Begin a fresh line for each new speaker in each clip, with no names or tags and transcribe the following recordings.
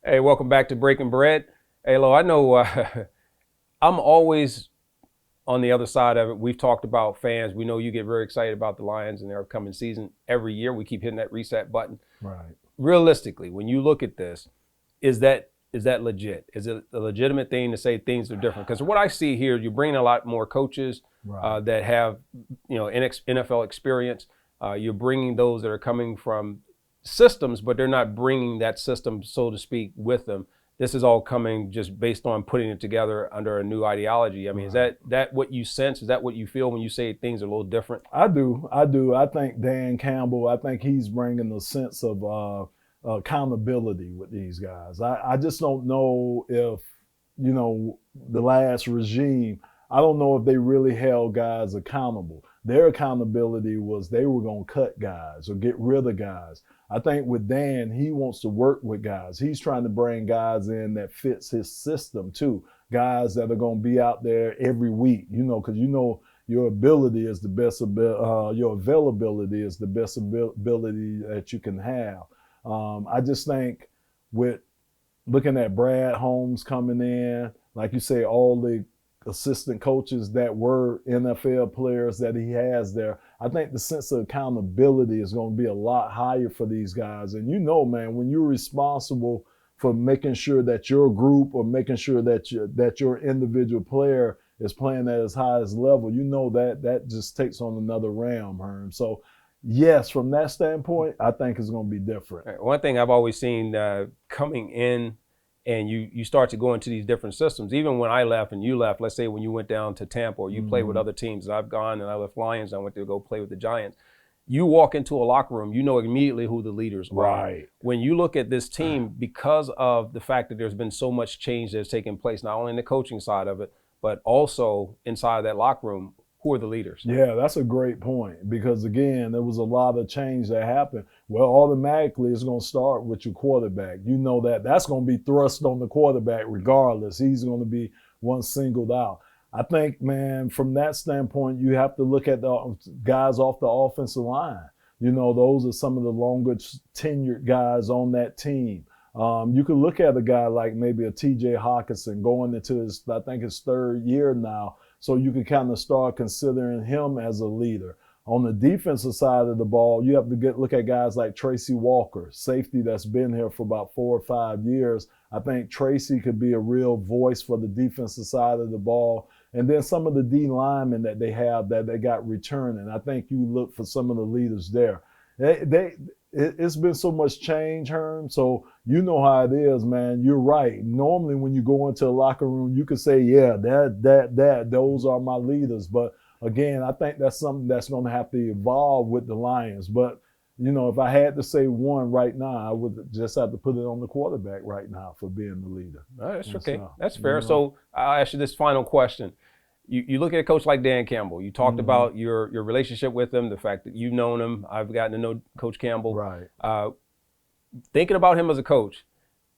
Hey, welcome back to Breaking Bread. Hey, Lo, I know I'm always on the other side of it. We've talked about fans. We know you get very excited about the Lions and their upcoming season. Every year we keep hitting that reset button.
Right.
Realistically, when you look at this, is that legit? Is it a legitimate thing to say things are different? Because what I see here, you're bringing a lot more coaches
Right.
that have, NFL experience. You're bringing those that are coming from systems, but they're not bringing that system, so to speak, with them. This is all coming just based on putting it together under a new ideology. I mean,
Right.
is that what you sense? Is that what you feel when you say things are a little different?
I do. I do. I think Dan Campbell, I think he's bringing a sense of accountability with these guys. I just don't know if, the last regime, I don't know if they really held guys accountable. Their accountability was they were going to cut guys or get rid of guys. I think with Dan, he wants to work with guys. He's trying to bring guys in that fits his system too. Guys that are going to be out there every week, because your ability is the best, your availability is the best ability that you can have. I just think with looking at Brad Holmes coming in, like you say, all the assistant coaches that were NFL players that he has there, I think the sense of accountability is going to be a lot higher for these guys. And man, when you're responsible for making sure that your group or making sure that your individual player is playing at his highest level, that just takes on another realm, Herm. So yes, from that standpoint, I think it's going to be different.
One thing I've always seen coming in, and you start to go into these different systems. Even when I left and you left, let's say when you went down to Tampa or you played with other teams, and I've gone and I left Lions, and I went to go play with the Giants. You walk into a locker room, you know immediately who the leaders are.
Right.
When you look at this team, because of the fact that there's been so much change that's taken place, not only in the coaching side of it, but also inside of that locker room, who are the leaders?
Yeah, that's a great point because, again, there was a lot of change that happened. Well, automatically it's going to start with your quarterback. You know that's going to be thrust on the quarterback regardless. He's going to be one singled out. I think, man, from that standpoint, you have to look at the guys off the offensive line. Those are some of the longer tenured guys on that team. You could look at a guy like maybe a T.J. Hawkinson going into his third year now. So you can kind of start considering him as a leader. On the defensive side of the ball, you have to look at guys like Tracy Walker, safety that's been here for about 4 or 5 years. I think Tracy could be a real voice for the defensive side of the ball. And then some of the D linemen that they have that they got returning. I think you look for some of the leaders there. It's been so much change, Herm. So you know how it is, man. You're right. Normally when you go into a locker room, you can say, yeah, those are my leaders. But again, I think that's something that's going to have to evolve with the Lions. But, if I had to say one right now, I would just have to put it on the quarterback right now for being the leader.
That's okay. That's fair. So I'll ask you this final question. You look at a coach like Dan Campbell. You talked about your relationship with him, the fact that you've known him. I've gotten to know Coach Campbell.
Right.
Thinking about him as a coach,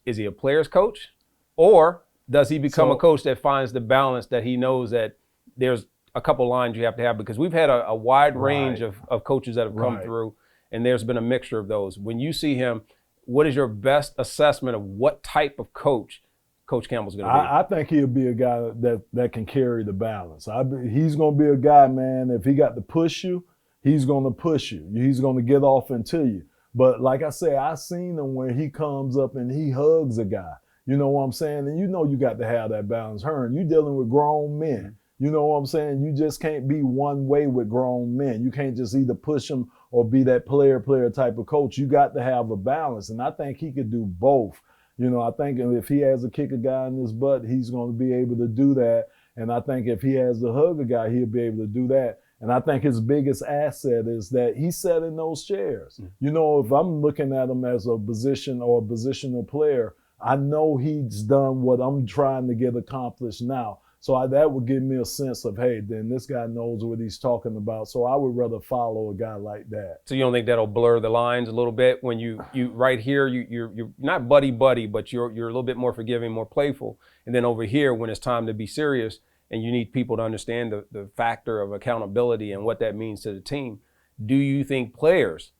is he a player's coach? Or does he become a coach that finds the balance that he knows that there's a couple lines you have to have? Because we've had a wide range of coaches that have come through, and there's been a mixture of those. When you see him, what is your best assessment of what type of coach Coach Campbell's going to be?
I think he'll be a guy that can carry the balance. He's going to be a guy, man, if he got to push you, he's going to push you. He's going to get off into you. But like I say, I seen him where he comes up and he hugs a guy. You know what I'm saying? And you got to have that balance. Herm, you're dealing with grown men. You know what I'm saying? You just can't be one way with grown men. You can't just either push them or be that player type of coach. You got to have a balance. And I think he could do both. I think if he has to kick a guy in his butt, he's going to be able to do that. And I think if he has to hug a guy, he'll be able to do that. And I think his biggest asset is that he sat in those chairs. If I'm looking at him as a position or a positional player, I know he's done what I'm trying to get accomplished now. So that would give me a sense of, hey, then this guy knows what he's talking about. So I would rather follow a guy like that.
So you don't think that'll blur the lines a little bit when you right here you're not buddy, but you're a little bit more forgiving, more playful, and then over here when it's time to be serious and you need people to understand the factor of accountability and what that means to the team. Do you think players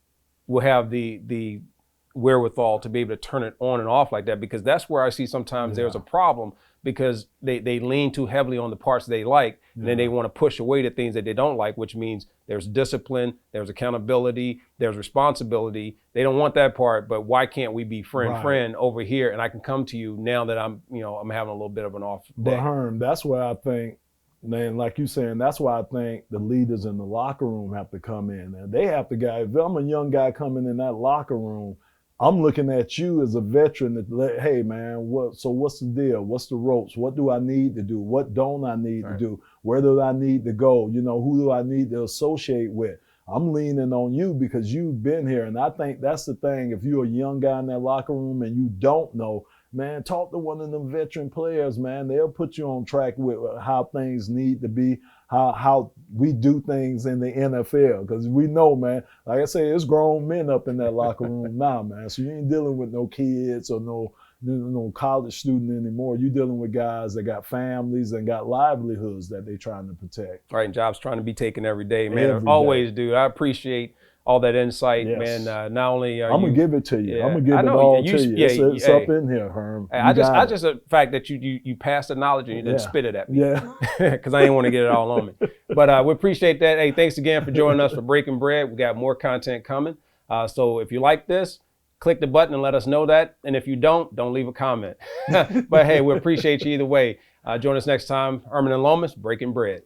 will have the wherewithal to be able to turn it on and off like that, because that's where I see sometimes there's a problem, because they lean too heavily on the parts they like, and then they want to push away the things that they don't like, which means there's discipline, there's accountability, there's responsibility. They don't want that part, but why can't we be friend over here, and I can come to you now that I'm having a little bit of an off day.
But Herm, that's where I think, man, like you saying, that's why I think the leaders in the locker room have to come in, and they have to if I'm a young guy coming in that locker room, I'm looking at you as a veteran that, hey man, what's the deal? What's the ropes? What do I need to do? What don't I need to do? Where do I need to go? You know, who do I need to associate with? I'm leaning on you because you've been here. And I think that's the thing. If you're a young guy in that locker room and you don't know, man, talk to one of them veteran players, man. They'll put you on track with how things need to be, how we do things in the NFL. Because we know, man, like I say, it's grown men up in that locker room now, man. So you ain't dealing with no kids or no college student anymore. You're dealing with guys that got families and got livelihoods that they're trying to protect.
Right, jobs trying to be taken every day, man. Always, dude. I appreciate all that insight, man. Not only are
I'm gonna give it to you. I'm gonna give it all to you. It's
hey,
up in here, Herm.
I just the fact that you passed the knowledge and you didn't spit it at me.
Yeah.
Because I didn't want to get it all on me. But we appreciate that. Hey, thanks again for joining us for Breaking Bread. We got more content coming. So if you like this, click the button and let us know that. And if you don't leave a comment. But hey, we appreciate you either way. Join us next time. Herman and Lomas, Breaking Bread.